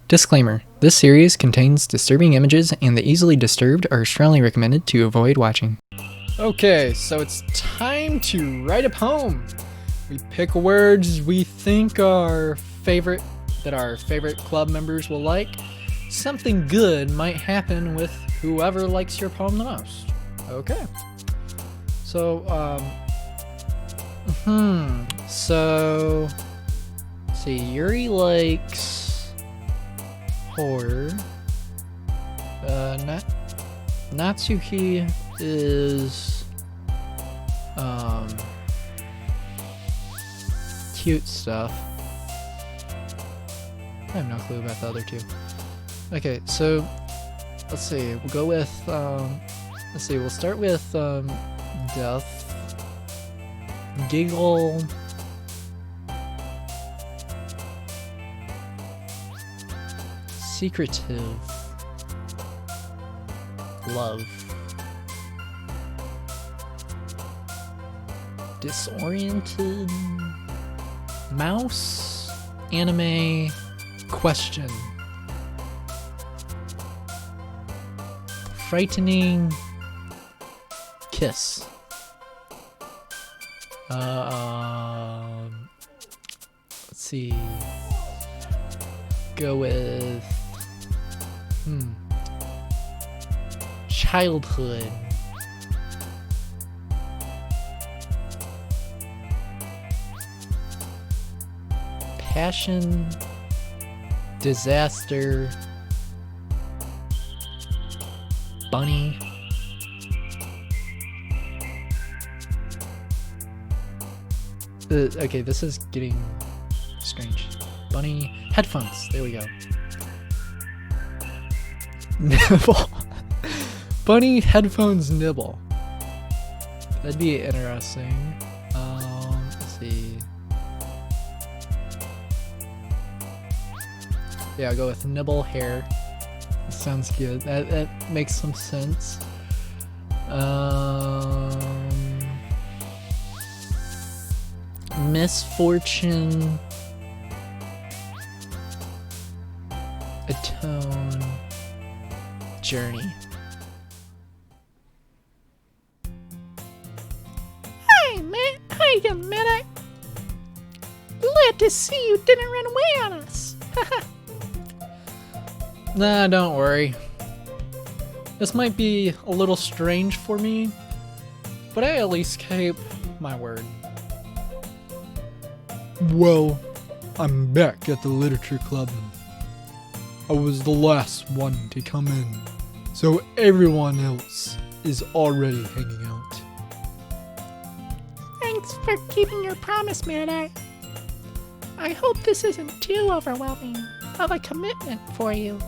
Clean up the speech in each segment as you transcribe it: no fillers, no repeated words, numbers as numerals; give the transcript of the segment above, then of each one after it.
Disclaimer: this series contains disturbing images and the easily disturbed are strongly recommended to avoid watching. Okay, so it's time to write a poem. We pick words we think are favorite, that our favorite club members will like. Something good might happen with whoever likes your poem the most. Okay. So, so, let's see, Yuri likes horror. Natsuki is, cute stuff. I have no clue about the other two. Okay, so, let's see, we'll go with, we'll start with, death. Giggle. Secretive. Love. Disoriented. Mouse. Anime. Question. Frightening. Kiss. Let's see. Go with childhood. Passion. Disaster. Bunny. Okay, this is getting strange. Bunny. Headphones. There we go. Nibble. Bunny headphones nibble. That'd be interesting. Let's see. Yeah, I'll go with nibble hair. That sounds good. That makes some sense. Misfortune. Atone. Journey. Hi, man. Hi, young man. Glad to see you didn't run away on us. Nah, don't worry. This might be a little strange for me, but I at least keep my word. Well, I'm back at the literature club. I was the last one to come in, so everyone else is already hanging out. Thanks for keeping your promise, man. I hope this isn't too overwhelming of a commitment for you.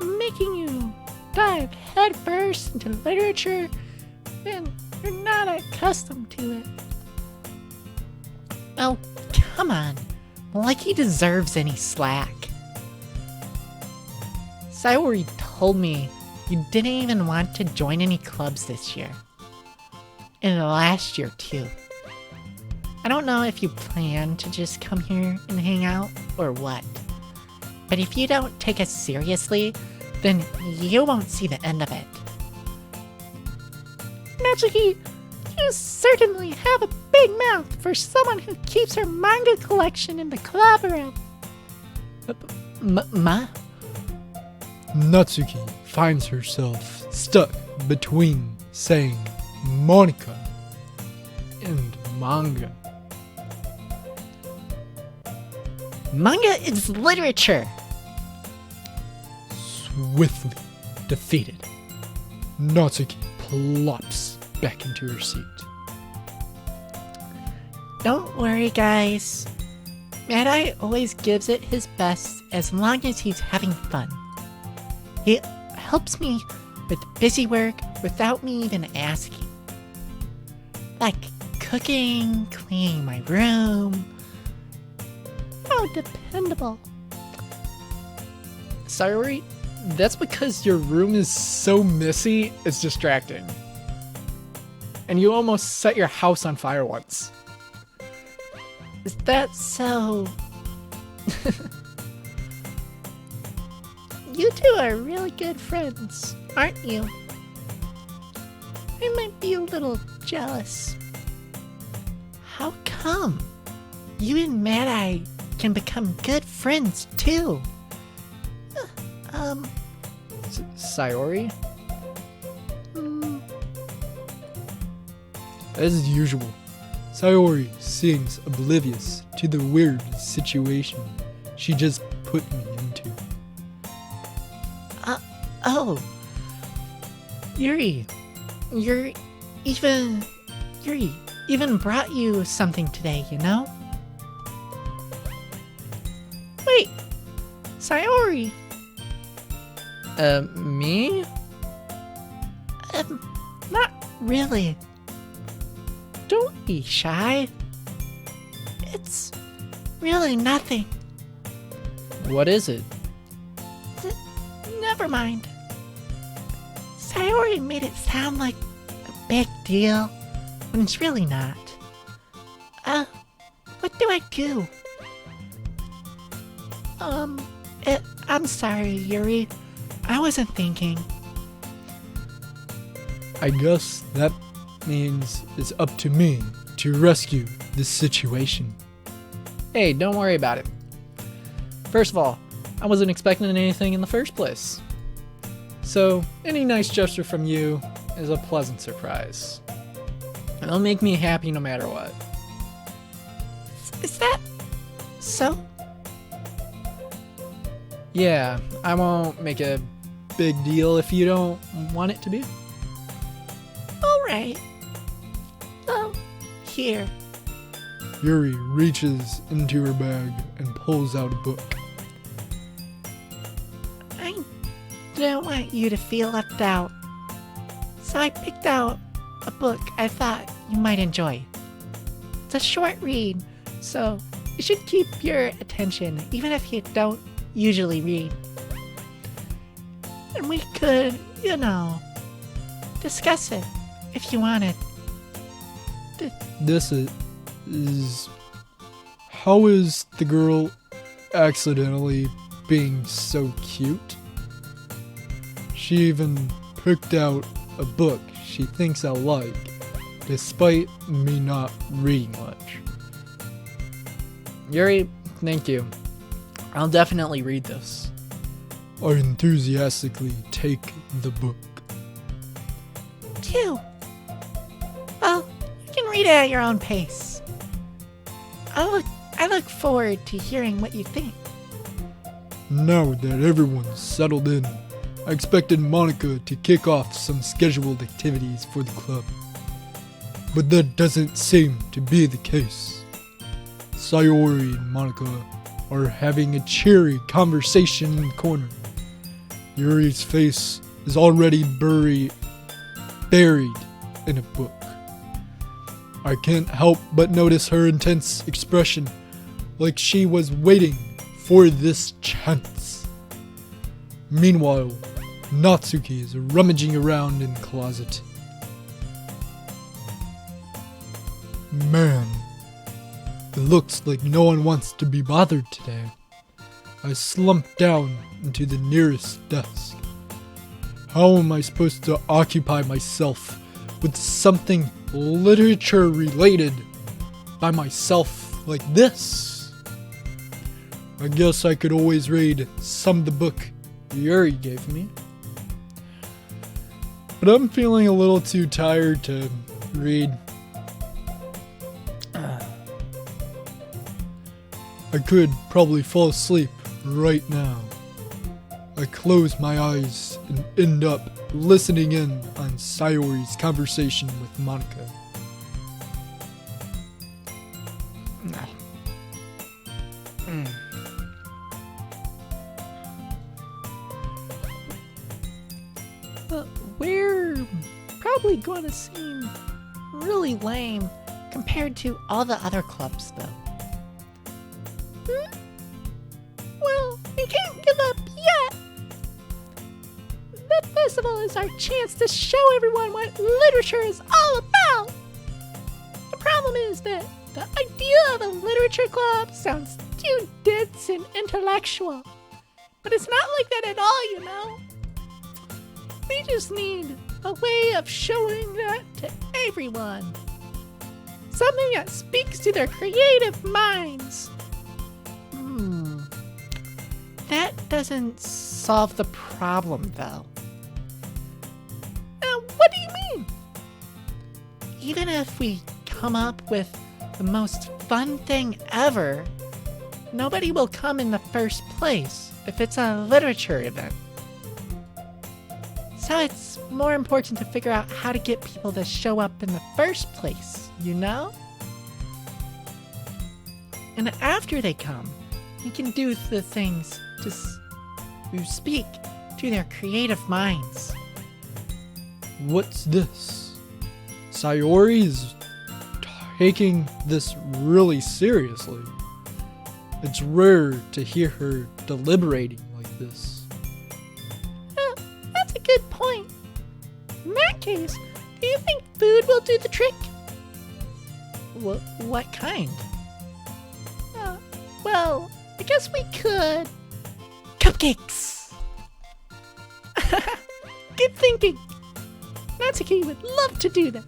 Making you dive headfirst into literature when you're not accustomed to it. Oh, come on. Like he deserves any slack. Sayori told me you didn't even want to join any clubs this year. And last year, too. I don't know if you plan to just come here and hang out or what. But if you don't take us seriously, then you won't see the end of it. Natsuki, you certainly have a big mouth for someone who keeps her manga collection in the club room. Natsuki finds herself stuck between saying Monica and manga. Manga is literature. Swiftly defeated, Natsuki plops back into her seat. Don't worry, guys. Mad-Eye always gives it his best as long as he's having fun. He helps me with busy work without me even asking. Like cooking, cleaning my room. How dependable. Sayori, that's because your room is so messy, it's distracting. And you almost set your house on fire once. Is that so? you two are really good friends, aren't you? I might be a little jealous. How come? You and Mad Eye can become good friends too. Sayori? Mm, As usual, Sayori seems oblivious to the weird situation she just put me into. oh. Yuri even brought you something today, you know? Wait, Sayori, Me? Not really. Don't be shy. It's really nothing. What is it? Never mind. Sayori made it sound like a big deal when it's really not. What do I do? I'm sorry, Yuri. I wasn't thinking. I guess that means it's up to me to rescue this situation. Hey, don't worry about it. First of all, I wasn't expecting anything in the first place. So, any nice gesture from you is a pleasant surprise. It'll make me happy no matter what. Is that so? Yeah, I won't make a big deal if you don't want it to be. Alright. Here. Yuri reaches into her bag and pulls out a book. I don't want you to feel left out. So I picked out a book I thought you might enjoy. It's a short read, so it should keep your attention even if you don't usually read. And we could, discuss it if you wanted. This is... How is the girl accidentally being so cute? She even picked out a book she thinks I like, despite me not reading much. Yuri, thank you. I'll definitely read this. I enthusiastically take the book. Two. Well, you can read it at your own pace. I look forward to hearing what you think. Now that everyone's settled in, I expected Monica to kick off some scheduled activities for the club. But that doesn't seem to be the case. Sayori and Monica are having a cheery conversation in the corner. Yuri's face is already buried in a book. I can't help but notice her intense expression, like she was waiting for this chance. Meanwhile, Natsuki is rummaging around in the closet. Man, it looks like no one wants to be bothered today. I slumped down into the nearest desk. How am I supposed to occupy myself with something literature related by myself like this? I guess I could always read some of the book Yuri gave me. But I'm feeling a little too tired to read. I could probably fall asleep right now. I close my eyes and end up listening in on Sayori's conversation with Monica. We're probably going to seem really lame compared to all the other clubs, though. Well, we can't give up yet. The festival is our chance to show everyone what literature is all about. The problem is that the idea of a literature club sounds too dense and intellectual. But it's not like that at all, you know? We just need a way of showing that to everyone. Something that speaks to their creative minds. That doesn't solve the problem, though. What do you mean? Even if we come up with the most fun thing ever, nobody will come in the first place if it's a literature event. So it's more important to figure out how to get people to show up in the first place, you know? And after they come, we can do the things to speak to their creative minds. What's this? Sayori is taking this really seriously. It's rare to hear her deliberating like this. That's a good point. In that case, do you think food will do the trick? What kind? Well, I guess we could. Cupcakes! Good thinking. Natsuki would love to do that.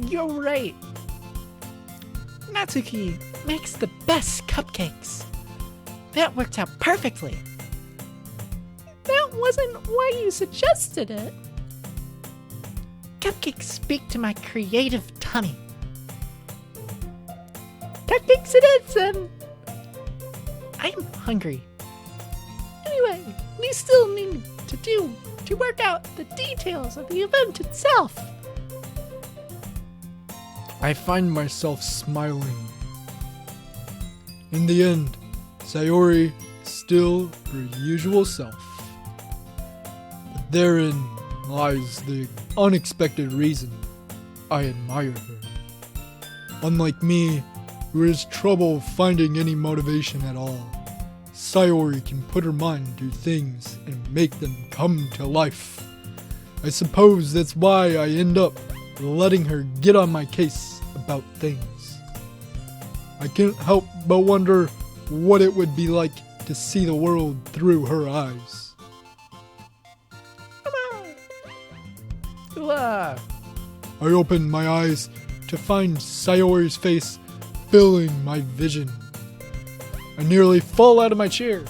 You're right. Natsuki makes the best cupcakes. That worked out perfectly. That wasn't why you suggested it. Cupcakes speak to my creative tummy. Cupcakes it is, then. I'm hungry. Anyway, we still need to work out the details of the event itself. I find myself smiling. In the end, Sayori is still her usual self. But therein lies the unexpected reason I admire her. Unlike me, who has trouble finding any motivation at all, Sayori can put her mind to things and make them come to life. I suppose that's why I end up letting her get on my case about things. I can't help but wonder what it would be like to see the world through her eyes. Come I open my eyes to find Sayori's face filling my vision. I nearly fall out of my chair.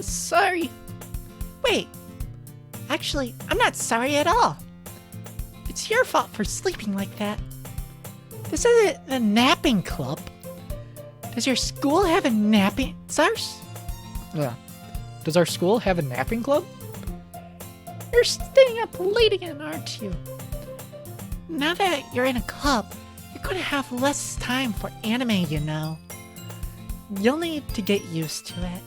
Sorry. Wait. Actually, I'm not sorry at all. It's your fault for sleeping like that. This isn't a napping club. Does your school have a napping... Yeah. Does our school have a napping club? You're staying up late again, aren't you? Now that you're in a club, you're going to have less time for anime, you know. You'll need to get used to it.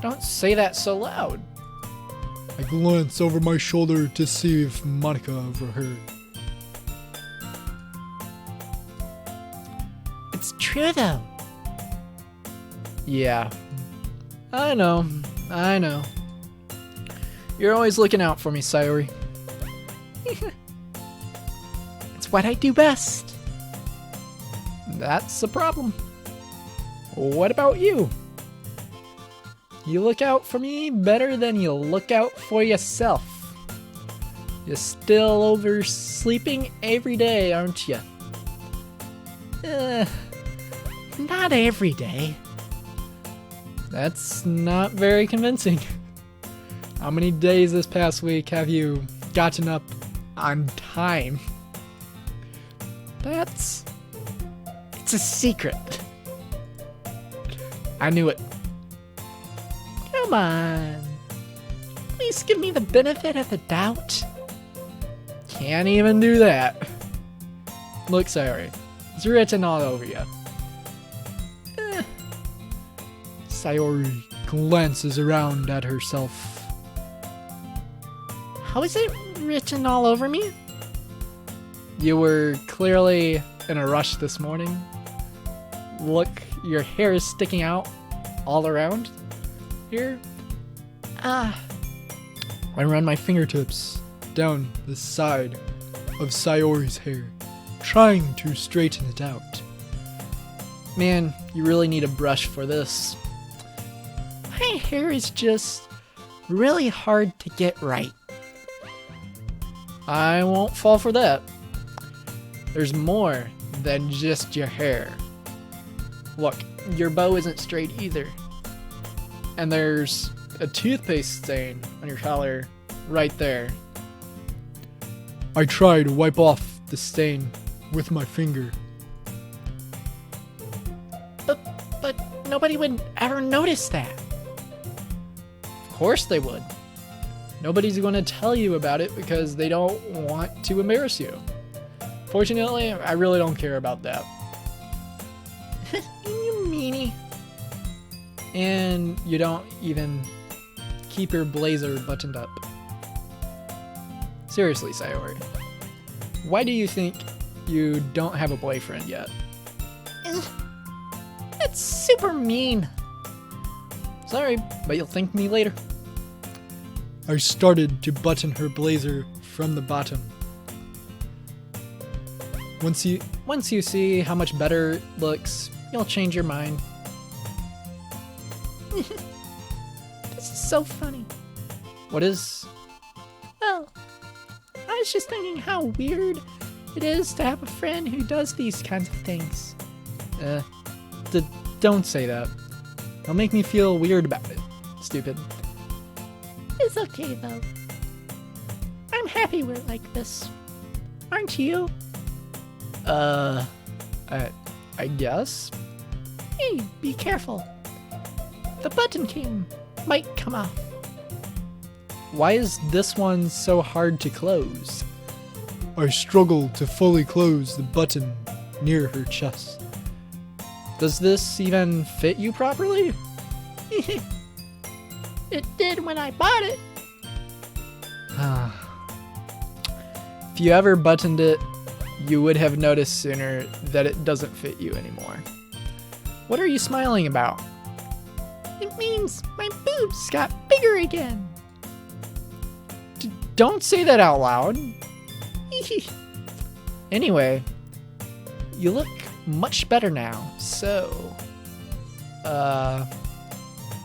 Don't say that so loud. I glance over my shoulder to see if Monica overheard. It's true, though. Yeah. I know. You're always looking out for me, Sayori. It's what I do best. That's the problem. What about you? You look out for me better than you look out for yourself. You're still oversleeping every day, aren't you? Not every day. That's not very convincing. How many days this past week have you gotten up on time? It's a secret. I knew it. Come on. Please give me the benefit of the doubt. Can't even do that. Look, Sayori, it's written all over you. Sayori glances around at herself. How is it written all over me? You were clearly in a rush this morning. Look, your hair is sticking out all around here. I run my fingertips down the side of Sayori's hair, trying to straighten it out. Man, you really need a brush for this. My hair is just really hard to get right. I won't fall for that. There's more than just your hair. Look, your bow isn't straight either. And there's a toothpaste stain on your collar right there. I tried to wipe off the stain with my finger. But nobody would ever notice that. Of course they would. Nobody's going to tell you about it because they don't want to embarrass you. Fortunately, I really don't care about that. You meanie. And you don't even keep your blazer buttoned up. Seriously, Sayori. Why do you think you don't have a boyfriend yet? That's super mean. Sorry, but you'll thank me later. I started to button her blazer from the bottom. Once you see how much better it looks, you'll change your mind. This is so funny. What is? Well, I was just thinking how weird it is to have a friend who does these kinds of things. Don't say that. It'll make me feel weird about it. Stupid. It's okay though. I'm happy we're like this. Aren't you? I guess? Hey, be careful. The button might come off. Why is this one so hard to close? I struggle to fully close the button near her chest. Does this even fit you properly? It did when I bought it. If you ever buttoned it, you would have noticed sooner that it doesn't fit you anymore. What are you smiling about? It means my boobs got bigger again. Don't say that out loud. Anyway, you look much better now, so...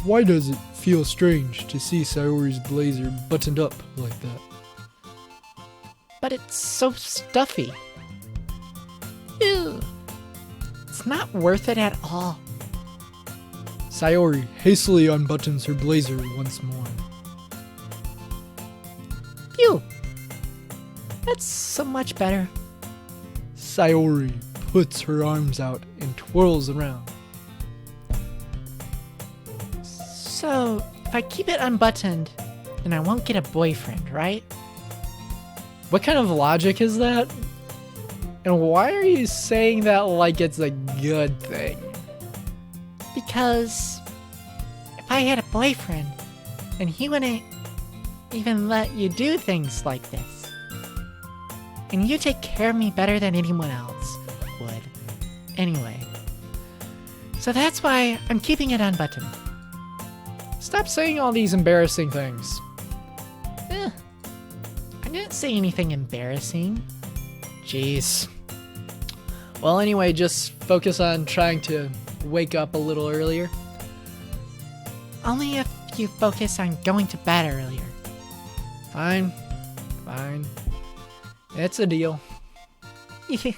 Why does it feel strange to see Sayori's blazer buttoned up like that? But it's so stuffy. Ew. It's not worth it at all. Sayori hastily unbuttons her blazer once more. Phew. That's so much better. Sayori puts her arms out and twirls around. So, if I keep it unbuttoned, then I won't get a boyfriend, right? What kind of logic is that? And why are you saying that like it's a good thing? Because if I had a boyfriend, then he wouldn't even let you do things like this. And you take care of me better than anyone else would. Anyway. So that's why I'm keeping it unbuttoned. Stop saying all these embarrassing things. I didn't say anything embarrassing. Jeez. Well, anyway, just focus on trying to wake up a little earlier. Only if you focus on going to bed earlier. Fine. It's a deal. I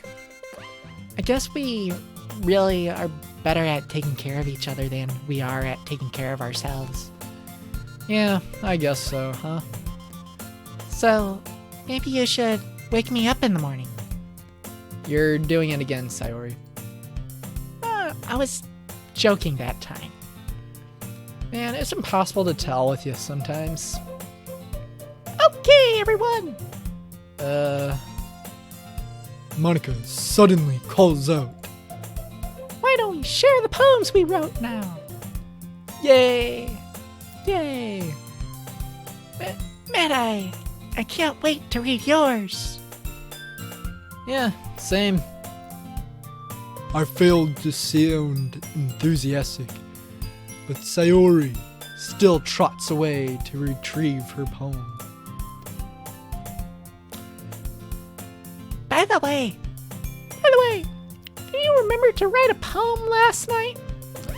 guess we really are better at taking care of each other than we are at taking care of ourselves. Yeah, I guess so, huh? So, maybe you should wake me up in the morning. You're doing it again, Sayori. I was joking that time. Man, it's impossible to tell with you sometimes. Okay, everyone! Monica suddenly calls out. Why don't we share the poems we wrote now? Yay! Yay! Matt, I can't wait to read yours. Yeah, same. I failed to sound enthusiastic, but Sayori still trots away to retrieve her poem. By the way, do you remember to write a poem last night?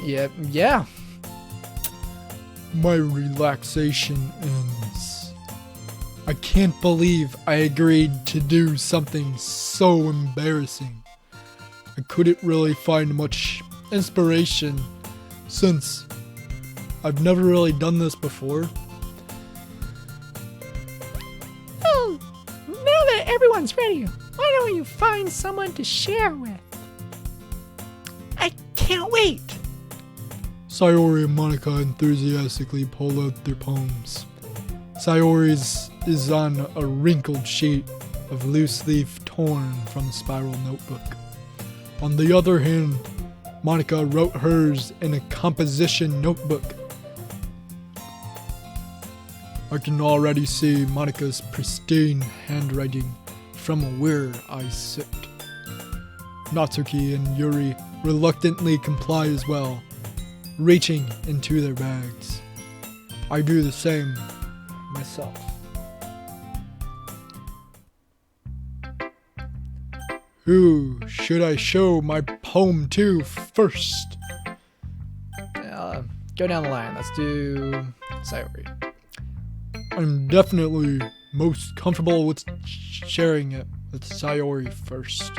Yeah. My relaxation ends. I can't believe I agreed to do something so embarrassing. I couldn't really find much inspiration since I've never really done this before. Well, now that everyone's ready, why don't you find someone to share with? I can't wait. Sayori and Monica enthusiastically pull out their poems. Sayori's is on a wrinkled sheet of loose leaf torn from the spiral notebook. On the other hand, Monica wrote hers in a composition notebook. I can already see Monica's pristine handwriting from where I sit. Natsuki and Yuri reluctantly comply as well, reaching into their bags. I do the same myself. Who should I show my poem to first? Go down the line. Let's do Sayori. I'm definitely most comfortable with sharing it with Sayori first.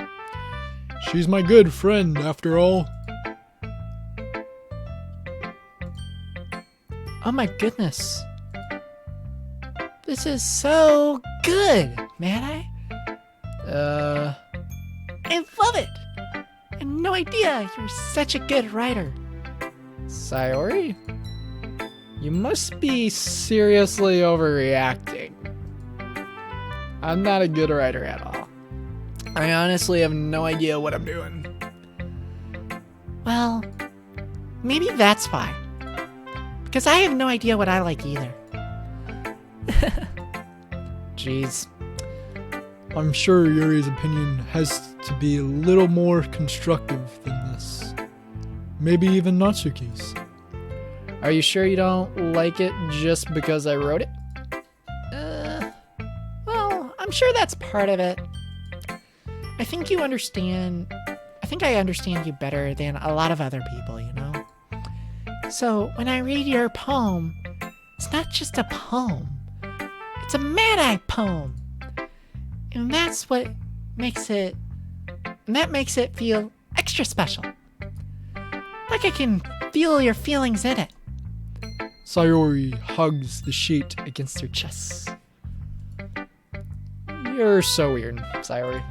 She's my good friend, after all. Oh my goodness. This is so good, man. I love it. I had no idea you're such a good writer. Sayori? You must be seriously overreacting. I'm not a good writer at all. I honestly have no idea what I'm doing. Well, maybe that's why. Because I have no idea what I like either. Jeez. I'm sure Yuri's opinion has to be a little more constructive than this. Maybe even Natsuki's. Are you sure you don't like it just because I wrote it? Well, I'm sure that's part of it. I think I understand you better than a lot of other people, you know? So, when I read your poem, it's not just a poem. It's a Mad-Eye poem. And that makes it feel extra special. Like I can feel your feelings in it. Sayori hugs the sheet against her chest. You're so weird, Sayori.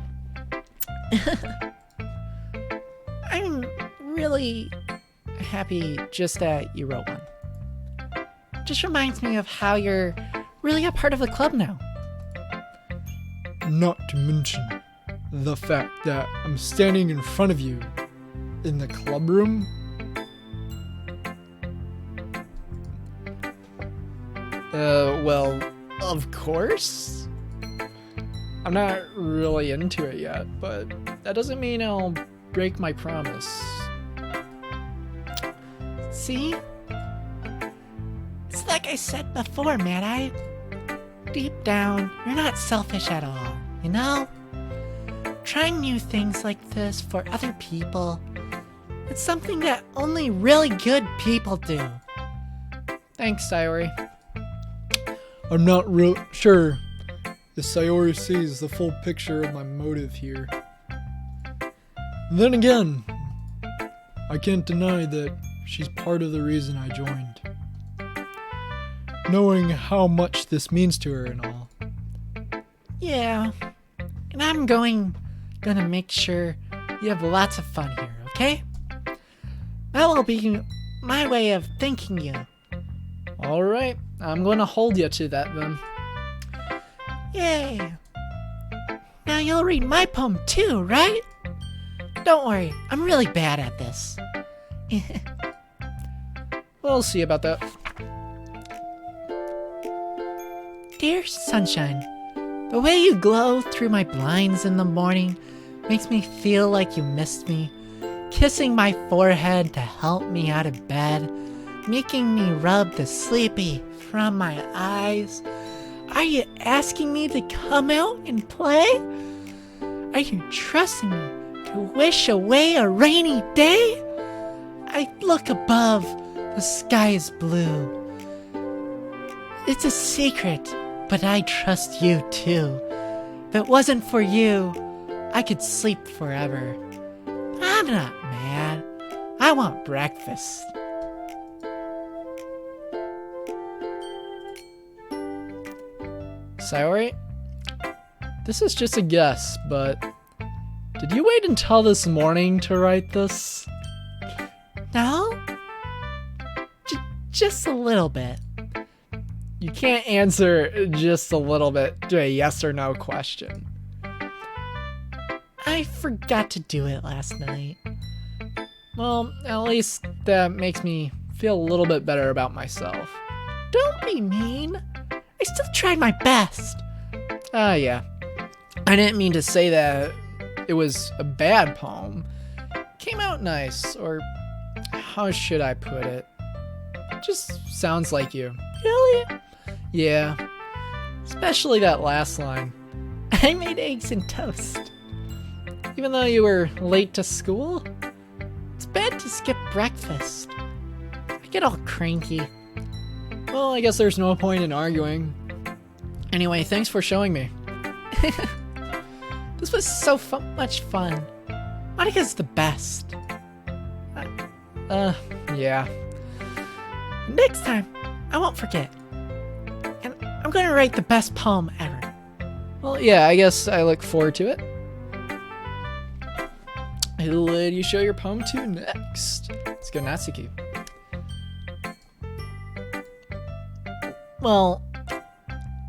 I'm really happy just that you wrote one. Just reminds me of how you're really a part of the club now. Not to mention the fact that I'm standing in front of you in the club room. Well, of course. I'm not really into it yet, but that doesn't mean I'll break my promise. See? It's like I said before, Mad-Eye. Deep down, you're not selfish at all, you know? Trying new things like this for other people, it's something that only really good people do. Thanks, Sayori. I'm not real sure if Sayori sees the full picture of my motive here. Then again, I can't deny that she's part of the reason I joined. Knowing how much this means to her and all. Yeah, and I'm gonna make sure you have lots of fun here, okay? That will be my way of thanking you. Alright, I'm gonna hold you to that then. Yay! Now you'll read my poem too, right? Don't worry, I'm really bad at this. We'll see about that. Dear Sunshine, the way you glow through my blinds in the morning makes me feel like you missed me, kissing my forehead to help me out of bed, making me rub the sleepy from my eyes. Are you asking me to come out and play? Are you trusting me to wish away a rainy day? I look above, the sky is blue. It's a secret, but I trust you too. If it wasn't for you, I could sleep forever. I'm not mad. I want breakfast. Sayori, this is just a guess, but did you wait until this morning to write this? No? Just a little bit. You can't answer just a little bit to a yes or no question. I forgot to do it last night. Well, at least that makes me feel a little bit better about myself. Don't be mean. I still tried my best. Yeah. I didn't mean to say that it was a bad poem. Came out nice, or how should I put it? Just sounds like you. Really? Yeah. Especially that last line. I made eggs and toast. Even though you were late to school? It's bad to skip breakfast. I get all cranky. Well, I guess there's no point in arguing. Anyway, thanks for showing me. This was so much fun. Monika's the best. Yeah. Next time, I won't forget. And I'm gonna write the best poem ever. Well, yeah, I guess I look forward to it. Who would you show your poem to next? Let's go Natsuki. Well,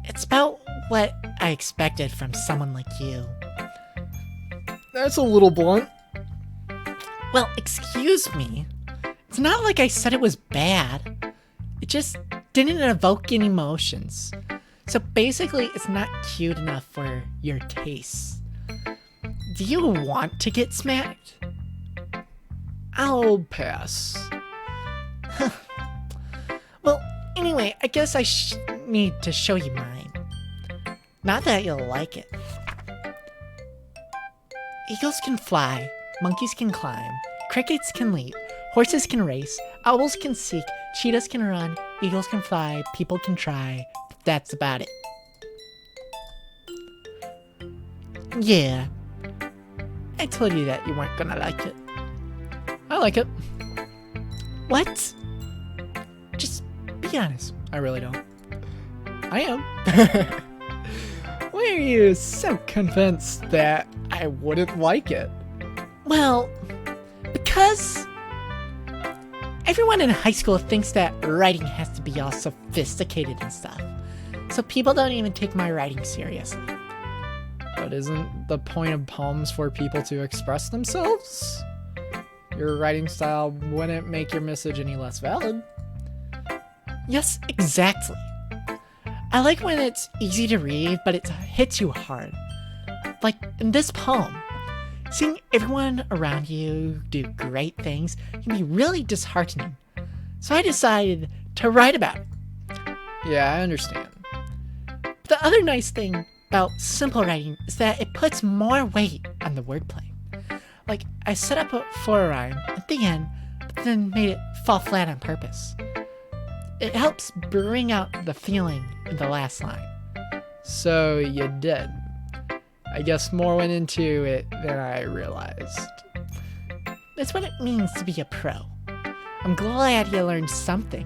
it's about what I expected from someone like you. That's a little blunt. Well, excuse me. It's not like I said it was bad. It just didn't evoke any emotions. So basically, it's not cute enough for your tastes. Do you want to get smacked? I'll pass. Well, anyway, I guess I need to show you mine. Not that you'll like it. Eagles can fly, monkeys can climb, crickets can leap, horses can race, owls can seek, cheetahs can run, eagles can fly, people can try. That's about it. Yeah. I told you that you weren't gonna like it. I like it. What? Just be honest. I really don't. I am. Why are you so convinced that I wouldn't like it? Well, because everyone in high school thinks that writing has to be all sophisticated and stuff. So people don't even take my writing seriously. But isn't the point of poems for people to express themselves? Your writing style wouldn't make your message any less valid. Yes, exactly. I like when it's easy to read, but it hits you hard. Like in this poem, seeing everyone around you do great things can be really disheartening. So I decided to write about it. Yeah, I understand. But the other nice thing about simple writing is that it puts more weight on the wordplay. Like, I set up for a rhyme at the end, but then made it fall flat on purpose. It helps bring out the feeling in the last line. So you did. I guess more went into it than I realized. That's what it means to be a pro. I'm glad you learned something.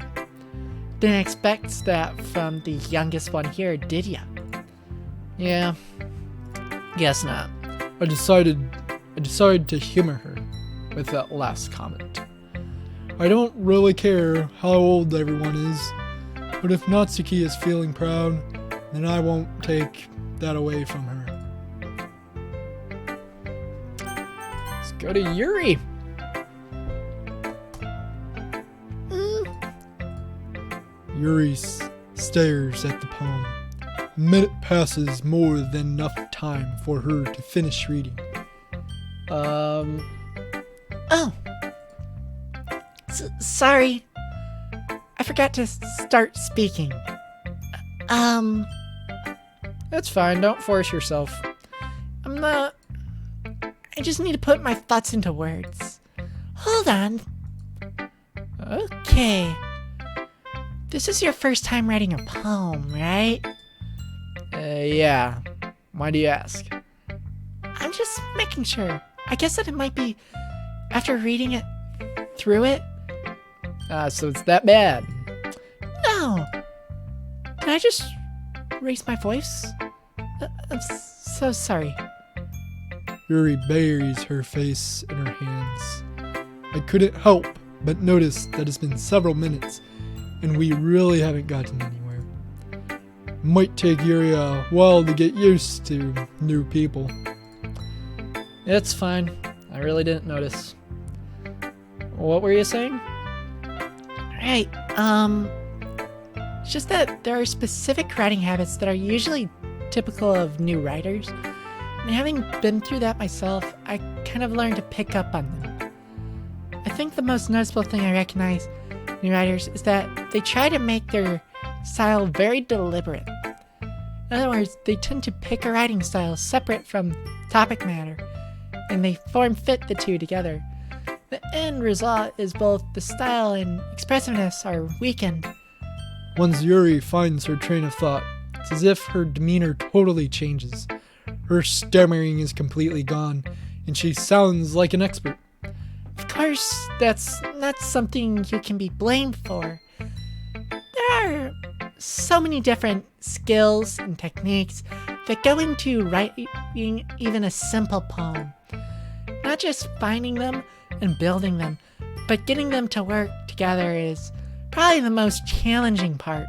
Didn't expect that from the youngest one here, did ya? Yeah, guess not. I decided to humor her with that last comment. I don't really care how old everyone is, but if Natsuki is feeling proud, then I won't take that away from her. Let's go to Yuri. Yuri stares at the poem. A minute passes more than enough time for her to finish reading. Oh. Sorry. I forgot to start speaking. That's fine, don't force yourself. I'm not I just need to put my thoughts into words. Hold on. Okay. This is your first time writing a poem, right? Yeah. Why do you ask? I'm just making sure. I guess that it might be after reading it through it. So it's that bad. No. Did I just raise my voice? I'm so sorry. Yuri buries her face in her hands. I couldn't help but notice that it's been several minutes and we really haven't gotten anywhere. Might take Yuri a while to get used to new people. It's fine. I really didn't notice. What were you saying? Right. It's just that there are specific writing habits that are usually typical of new writers. And having been through that myself, I kind of learned to pick up on them. I think the most noticeable thing I recognize in new writers is that they try to make their style very deliberate. In other words, they tend to pick a writing style separate from topic matter, and they fit the two together. The end result is both the style and expressiveness are weakened. Once Yuri finds her train of thought, it's as if her demeanor totally changes. Her stammering is completely gone, and she sounds like an expert. Of course, that's not something you can be blamed for. There are so many different skills and techniques that go into writing even a simple poem. Not just finding them and building them, but getting them to work together is probably the most challenging part.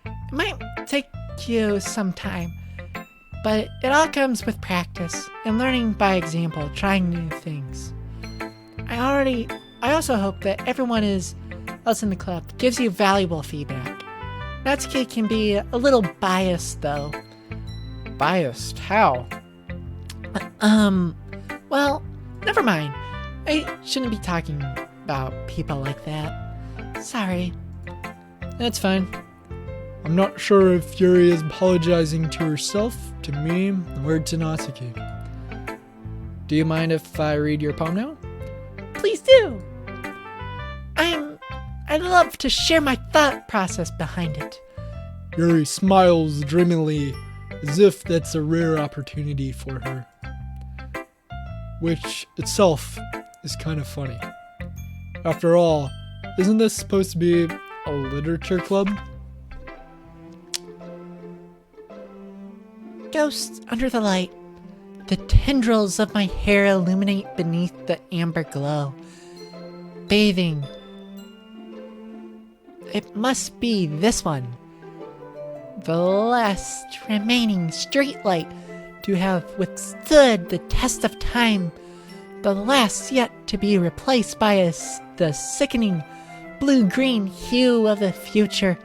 It might take you some time, but it all comes with practice and learning by example, trying new things. I also hope that everyone else in the club gives you valuable feedback. Natsuki can be a little biased though. Biased? How? Well, never mind. I shouldn't be talking about people like that. Sorry. That's fine. I'm not sure if Yuri is apologizing to herself, to me, or to Natsuki. Do you mind if I read your poem now? Please do. I'd love to share my thought process behind it. Yuri smiles dreamily, as if that's a rare opportunity for her. Which itself is kind of funny. After all, isn't this supposed to be a literature club? Ghosts under the light. The tendrils of my hair illuminate beneath the amber glow. Bathing. It must be this one. The last remaining streetlight to have withstood the test of time. The last yet to be replaced by the sickening blue-green hue of the future.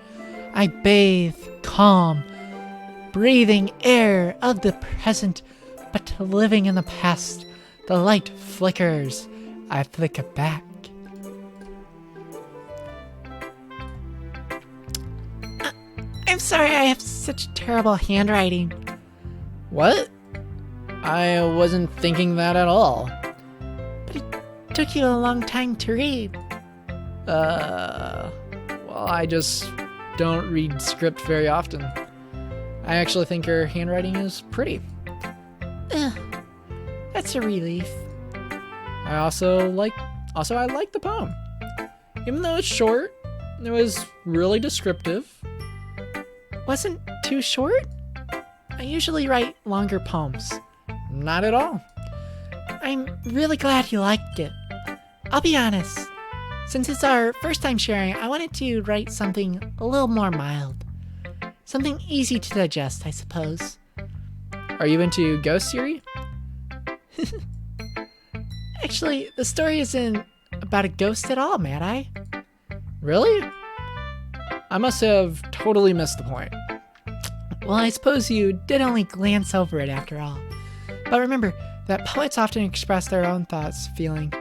I bathe, calm, breathing air of the present, but living in the past. The light flickers. I flicker back. I'm sorry I have such terrible handwriting. What? I wasn't thinking that at all. But it took you a long time to read. Well, I just don't read script very often. I actually think your handwriting is pretty. That's a relief. I like the poem. Even though it's short, it was really descriptive. Wasn't too short? I usually write longer poems. Not at all. I'm really glad you liked it. I'll be honest. Since it's our first time sharing, I wanted to write something a little more mild. Something easy to digest, I suppose. Are you into ghosts, Yuri? Actually, the story isn't about a ghost at all, Mad Eye. Really? I must have totally missed the point. Well, I suppose you did only glance over it after all. But remember that poets often express their own thoughts, feelings,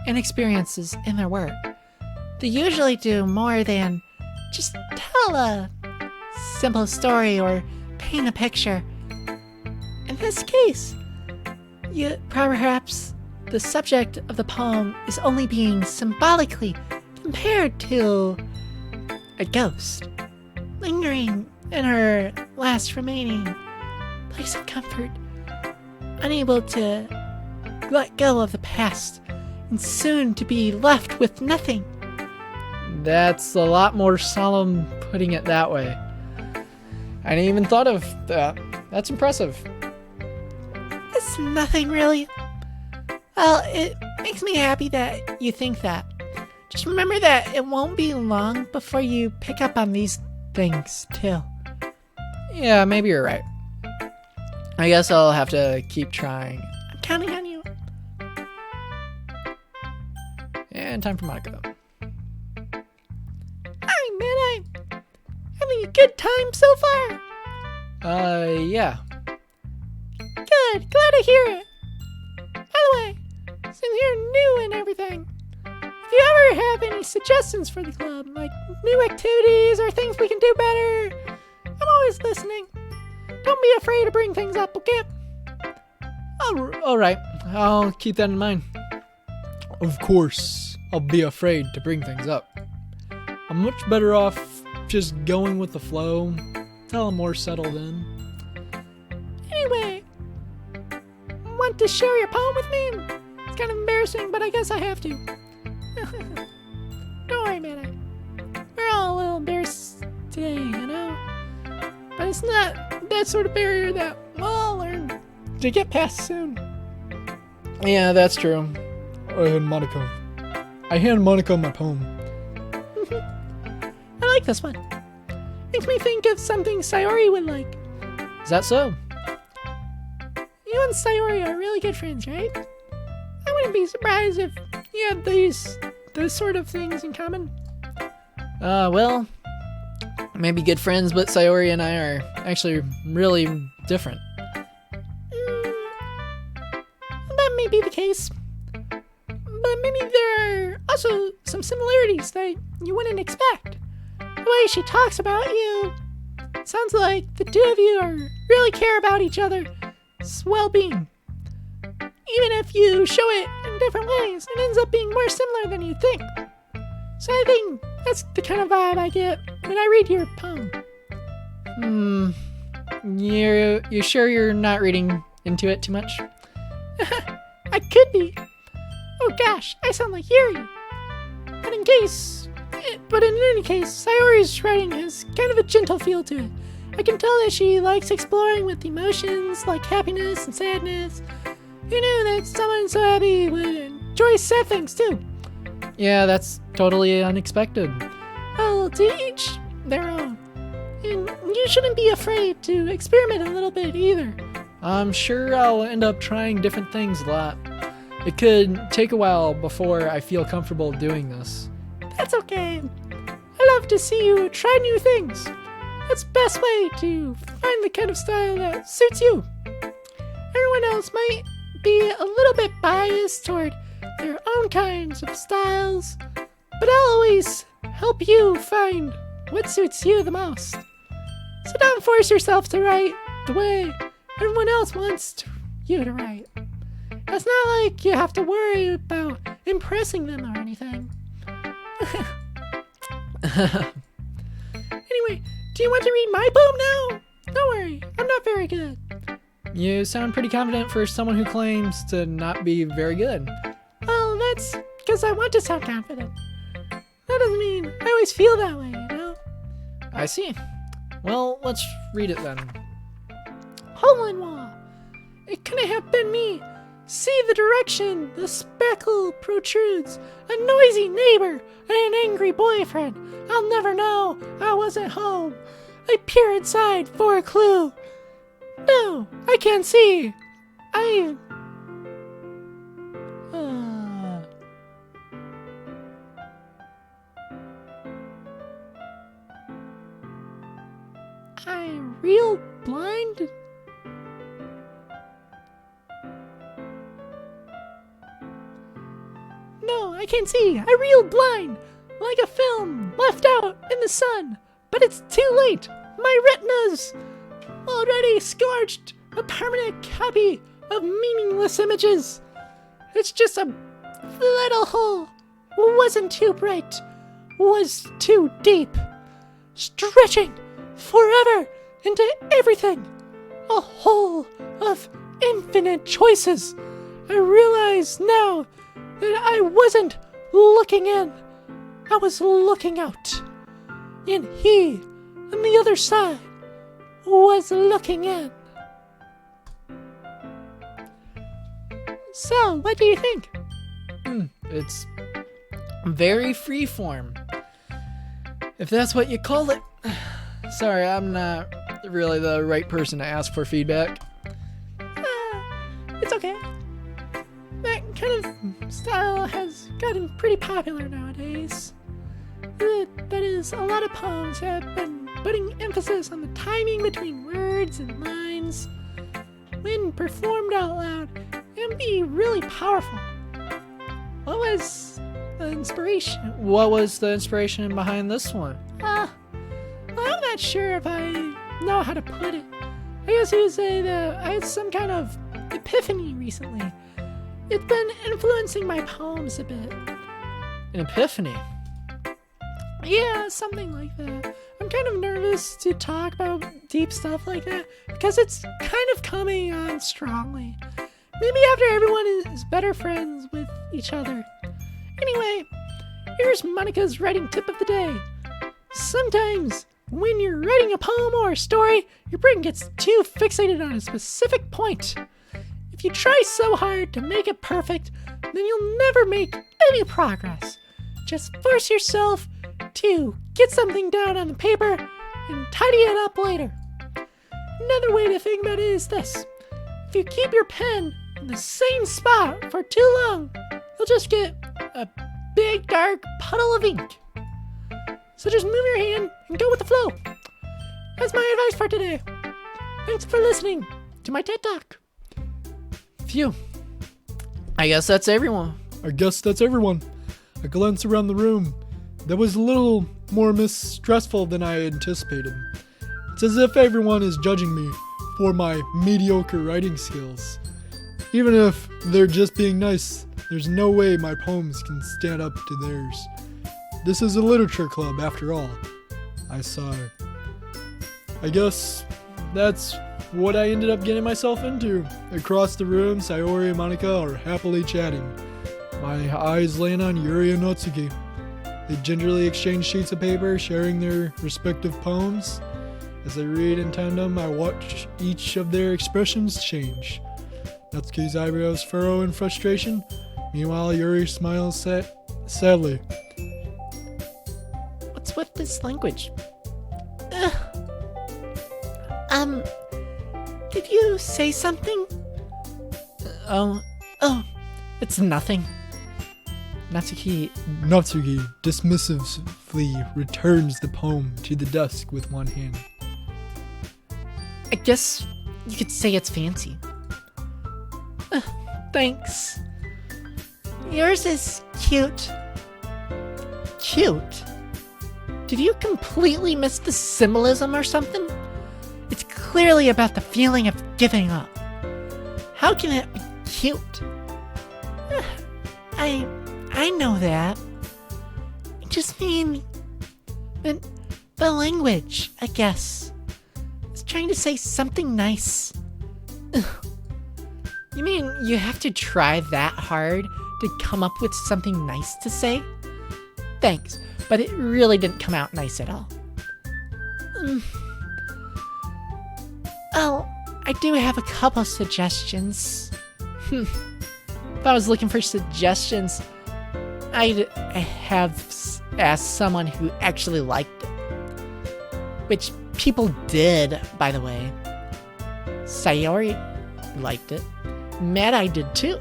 and experiences in their work. They usually do more than just tell a simple story or paint a picture. In this case, Perhaps the subject of the poem is only being symbolically compared to a ghost, lingering in her last remaining place of comfort, unable to let go of the past, and soon to be left with nothing. That's a lot more solemn putting it that way. I hadn't even thought of that. That's impressive. It's nothing really. Well, it makes me happy that you think that. Just remember that it won't be long before you pick up on these things, too. Yeah, maybe you're right. I guess I'll have to keep trying. I'm counting on you. And time for Monica. Hi, man. I'm having a good time so far. Yeah. Good. Glad to hear it. By the way, since you're new and everything, if you ever have any suggestions for the club, like new activities or things we can do better, I'm always listening. Don't be afraid to bring things up, okay? All right. I'll keep that in mind. Of course, I'll be afraid to bring things up. I'm much better off just going with the flow till I'm more settled in. Anyway, want to share your poem with me? It's kind of embarrassing, but I guess I have to. Don't worry, man. We're all a little embarrassed today, you know? But it's not that sort of barrier that we'll all learn to get past soon. Yeah, that's true. I hand Monica my poem. I like this one. Makes me think of something Sayori would like. Is that so? You and Sayori are really good friends, right? I wouldn't be surprised if you had those sort of things in common. Well, maybe good friends, but Sayori and I are actually really different. That may be the case. But maybe there are also some similarities that you wouldn't expect. The way she talks about you sounds like the two of you really care about each other's well-being. Even if you show it in different ways, it ends up being more similar than you think. So I think that's the kind of vibe I get when I read your poem. You sure you're not reading into it too much? I could be. Oh gosh, I sound like Yuri. But in any case, Sayori's writing has kind of a gentle feel to it. I can tell that she likes exploring with emotions like happiness and sadness. Who knew that someone so happy would enjoy sad things too? Yeah, that's totally unexpected. Well, to each their own. And you shouldn't be afraid to experiment a little bit either. I'm sure I'll end up trying different things a lot. It could take a while before I feel comfortable doing this. That's okay. I love to see you try new things. That's the best way to find the kind of style that suits you. Everyone else might be a little bit biased toward their own kinds of styles, but I'll always help you find what suits you the most. So don't force yourself to write the way everyone else wants you to write. It's not like you have to worry about impressing them or anything. Anyway, do you want to read my poem now? Don't worry, I'm not very good. You sound pretty confident for someone who claims to not be very good. Well, that's because I want to sound confident. That doesn't mean I always feel that way, you know? I see. Well, let's read it then. Hole in wall. It couldn't have been me. See the direction the speckle protrudes. A noisy neighbor and an angry boyfriend. I'll never know I wasn't home. I peer inside for a clue. No, I can't see. I real blind? No, I can't see. I reel blind, like a film left out in the sun. But it's too late. My retina's already scorched, a permanent copy of meaningless images. It's just a little hole. Wasn't too bright, was too deep, stretching forever into everything. A hole of infinite choices. I realize now that I wasn't looking in. I was looking out. And he, on the other side, was looking in. So, what do you think? It's very freeform, if that's what you call it. Sorry, I'm not really the right person to ask for feedback. It's okay. That kind of style has gotten pretty popular nowadays. That is, a lot of poems have been putting emphasis on the timing between words and lines. When performed out loud, it can be really powerful. What was the inspiration? What was the inspiration behind this one? Well, I'm not sure if I know how to put it. I guess you would say that I had some kind of epiphany recently. It's been influencing my poems a bit. An epiphany? Yeah, something like that. I'm kind of nervous to talk about deep stuff like that because it's kind of coming on strongly. Maybe after everyone is better friends with each other. Anyway, here's Monica's writing tip of the day. Sometimes when you're writing a poem or a story, your brain gets too fixated on a specific point. If you try so hard to make it perfect, then you'll never make any progress. Just force yourself to get something down on the paper and tidy it up later. Another way to think about it is this. If you keep your pen in the same spot for too long, you'll just get a big dark puddle of ink. So just move your hand and go with the flow. That's my advice for today. Thanks for listening to my TED Talk. Phew. I guess that's everyone. I guess that's everyone. I glance around the room. That was a little more stressful than I anticipated. It's as if everyone is judging me for my mediocre writing skills. Even if they're just being nice, there's no way my poems can stand up to theirs. This is a literature club, after all. I sigh. I guess that's what I ended up getting myself into. Across the room, Sayori and Monica are happily chatting. My eyes land on Yuri and Natsuki. They gingerly exchange sheets of paper, sharing their respective poems. As they read in tandem, I watch each of their expressions change. Natsuki's eyebrows furrow in frustration. Meanwhile, Yuri smiles sadly. What's with this language? Did you say something? Oh, it's nothing. Natsuki dismissively returns the poem to the desk with one hand. I guess you could say it's fancy. Thanks. Yours is cute. Cute? Did you completely miss the symbolism or something? It's clearly about the feeling of giving up. How can it be cute? I know that. I just mean the language, I guess. It's trying to say something nice. You mean you have to try that hard to come up with something nice to say? Thanks, but it really didn't come out nice at all. Oh, I do have a couple suggestions. If I was looking for suggestions, I'd have asked someone who actually liked it. Which people did, by the way. Sayori liked it. Mad Eye did too.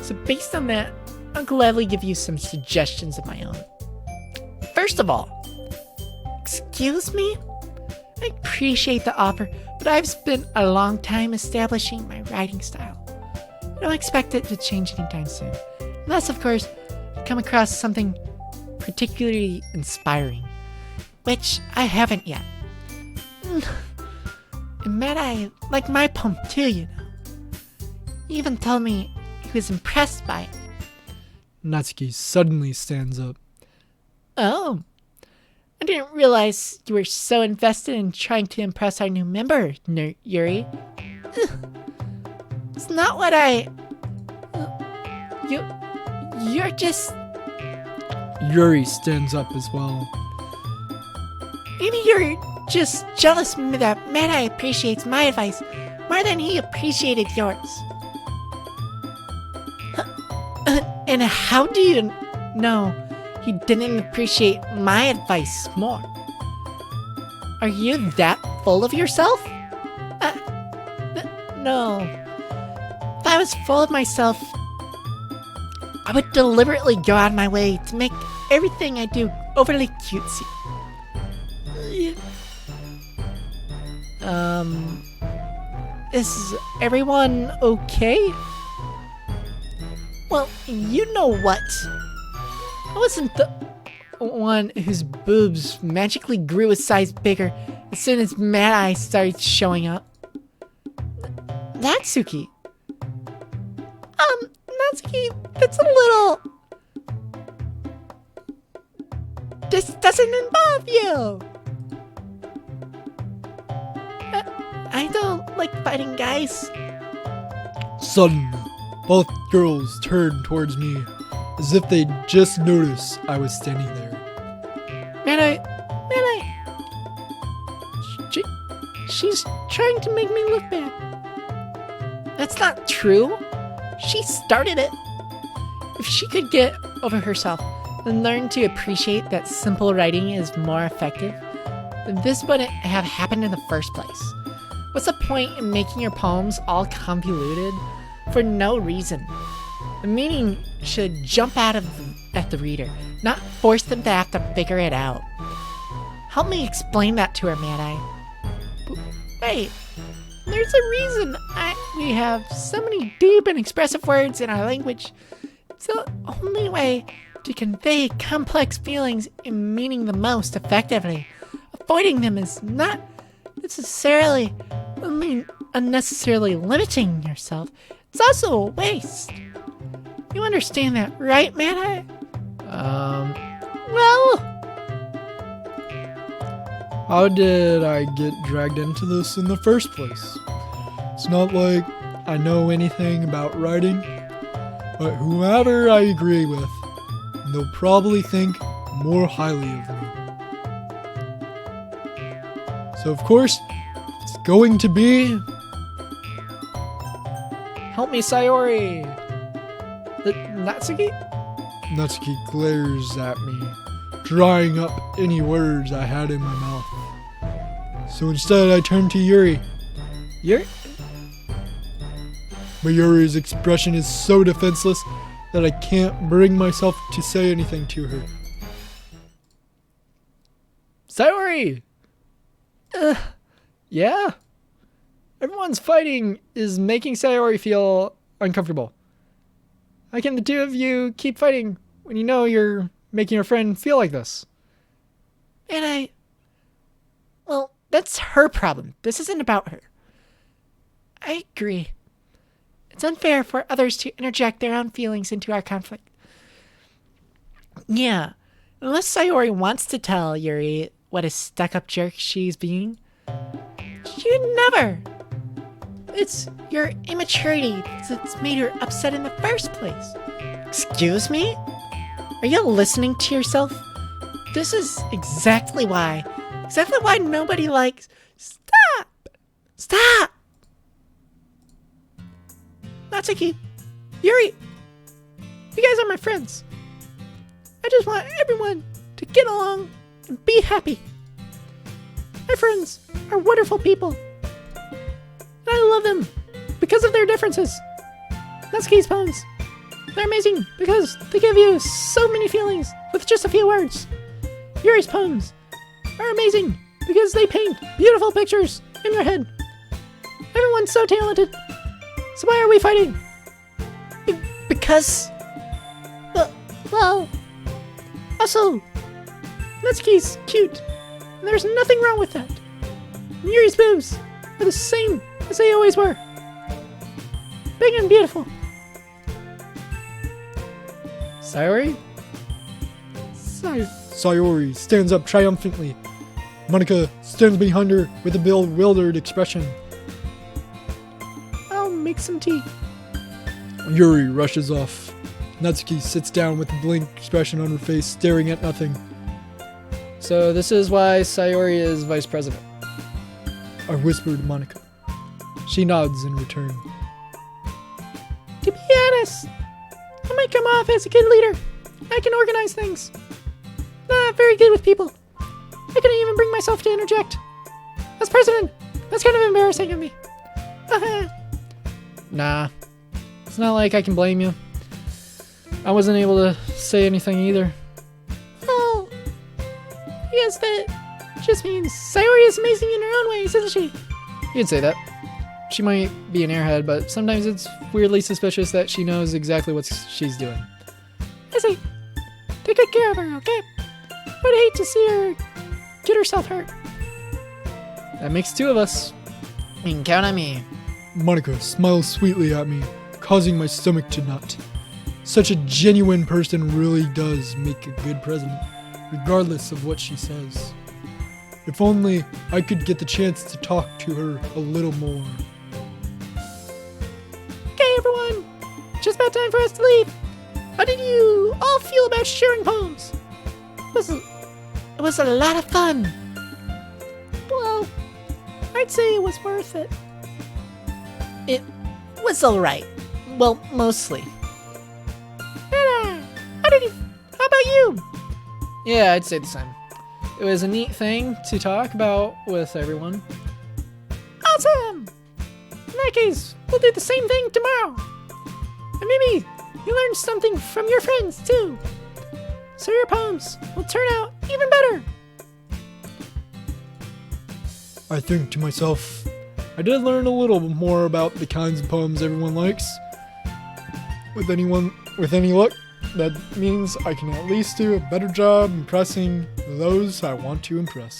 So based on that, I'll gladly give you some suggestions of my own. First of all, excuse me? I appreciate the offer, but I've spent a long time establishing my writing style. I don't expect it to change anytime soon. Unless, of course, I come across something particularly inspiring, which I haven't yet. And Mad Eye like my poem too, you know. He even told me he was impressed by it. Natsuki suddenly stands up. Oh, I didn't realize you were so invested in trying to impress our new member, Yuri. It's not what I... You're just... Yuri stands up as well. Maybe you're just jealous that Mad-Eye appreciates my advice more than he appreciated yours. And how do you know he didn't appreciate my advice more? Are you that full of yourself? No. If I was full of myself, I would deliberately go out of my way to make everything I do overly cutesy. Is everyone okay? Well, you know what? I wasn't the one whose boobs magically grew a size bigger as soon as Mad Eye started showing up. Natsuki. Natsuki, that's a little... This doesn't involve you! I don't like fighting guys. Suddenly, both girls turned towards me as if they'd just noticed I was standing there. Mad-Eye. She's trying to make me look bad. That's not true. She started it. If she could get over herself and learn to appreciate that simple writing is more effective, then this wouldn't have happened in the first place. What's the point in making your poems all convoluted for no reason? The meaning should jump out at the reader, not force them to have to figure it out. Help me explain that to her, Mad-Eye. Wait, there's a reason we have so many deep and expressive words in our language. It's the only way to convey complex feelings and meaning the most effectively. Avoiding them is not necessarily unnecessarily limiting yourself. It's also a waste. You understand that, right, Mad-Eye? Well... How did I get dragged into this in the first place? It's not like I know anything about writing, but whoever I agree with, they'll probably think more highly of me. So of course, it's going to be... Help me, Sayori! Natsuki? Natsuki glares at me, drying up any words I had in my mouth. So instead I turn to Yuri. Yuri? But Yuri's expression is so defenseless that I can't bring myself to say anything to her. Sayori! Yeah? Everyone's fighting is making Sayori feel uncomfortable. How can the two of you keep fighting when you know you're making your friend feel like this? And well, that's her problem. This isn't about her. I agree. It's unfair for others to interject their own feelings into our conflict. Yeah, unless Sayori wants to tell Yuri what a stuck-up jerk she's being, she'd never. It's your immaturity that's made her upset in the first place. Excuse me? Are you listening to yourself? This is exactly why nobody likes... Stop! Natsuki, Yuri, you guys are my friends. I just want everyone to get along and be happy. My friends are wonderful people. And I love them because of their differences. Natsuki's poems, they're amazing because they give you so many feelings with just a few words. Yuri's poems are amazing because they paint beautiful pictures in your head. Everyone's so talented. So why are we fighting? Because... Well... Also, Natsuki's cute. And there's nothing wrong with that. And Yuri's boobs are the same as they always were. big and beautiful. Sayori? Sayori stands up triumphantly. Monica stands behind her with a bewildered expression. I'll make some tea. Yuri rushes off. Natsuki sits down with a blank expression on her face, staring at nothing. So this is why Sayori is vice president. I whisper to Monica. She nods in return. To be honest, I might come off as a good leader. I can organize things. Not very good with people. I couldn't even bring myself to interject. As president, that's kind of embarrassing of me. Nah. It's not like I can blame you. I wasn't able to say anything either. Well, I guess that just means Sayori is amazing in her own ways, isn't she? You'd say that. She might be an airhead, but sometimes it's weirdly suspicious that she knows exactly what she's doing. I see. Take good care of her, okay? I'd hate to see her get herself hurt. That makes two of us. You can count on me. Monica smiles sweetly at me, causing my stomach to knot. Such a genuine person really does make a good president, regardless of what she says. If only I could get the chance to talk to her a little more. Okay, everyone. Just about time for us to leave. How did you all feel about sharing poems? It was a lot of fun. Well, I'd say it was worth it. It was alright. Well, mostly. How about you? Yeah, I'd say the same. It was a neat thing to talk about with everyone. Awesome! In that case, we'll do the same thing tomorrow. And maybe you learn something from your friends, too. So your poems will turn out even better. I think to myself, I did learn a little more about the kinds of poems everyone likes. With any luck, that means I can at least do a better job impressing those I want to impress.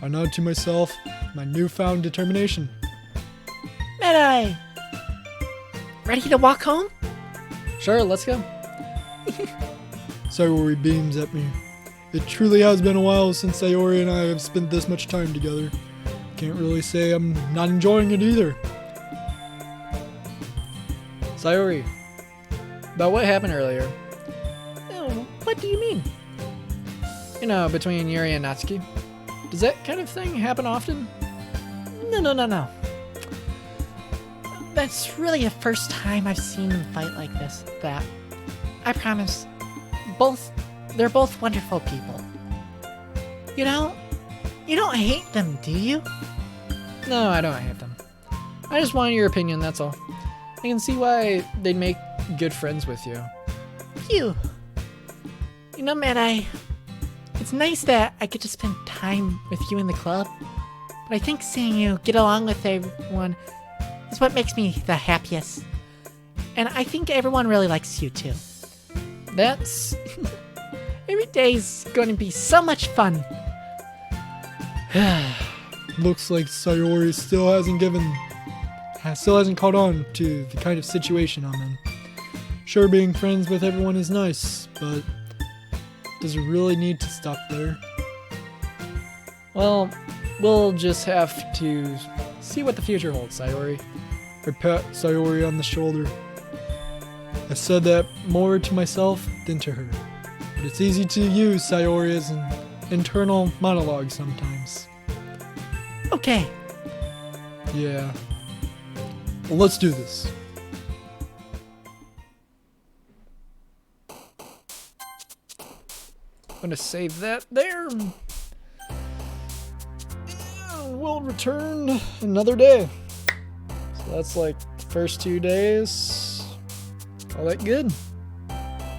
I nod to myself, my newfound determination. Mid-Eye! Ready to walk home? Sure, let's go. Sayori beams at me. It truly has been a while since Sayori and I have spent this much time together. Can't really say I'm not enjoying it either. Sayori, about what happened earlier. Oh, what do you mean? You know, between Yuri and Natsuki. Does that kind of thing happen often? No. That's really the first time I've seen them fight like this. That, I promise, they're both wonderful people. You don't hate them, do you? No, I don't hate them. I just wanted your opinion, that's all. I can see why they'd make good friends with you. Phew. You know, Mid-Eye, it's nice that I get to spend time with you in the club, but I think seeing you get along with everyone is what makes me the happiest. And I think everyone really likes you too. That's... Every day's going to be so much fun. Looks like Sayori still hasn't caught on to the kind of situation I'm in. Sure, being friends with everyone is nice, but does it really need to stop there? Well, we'll just have to see what the future holds, Sayori. I pat Sayori on the shoulder. I said that more to myself than to her, but it's easy to use Sayori as an internal monologue sometimes. Okay. Yeah. Well, let's do this. I'm gonna save that there. We'll return another day. So that's like the first 2 days. All that good.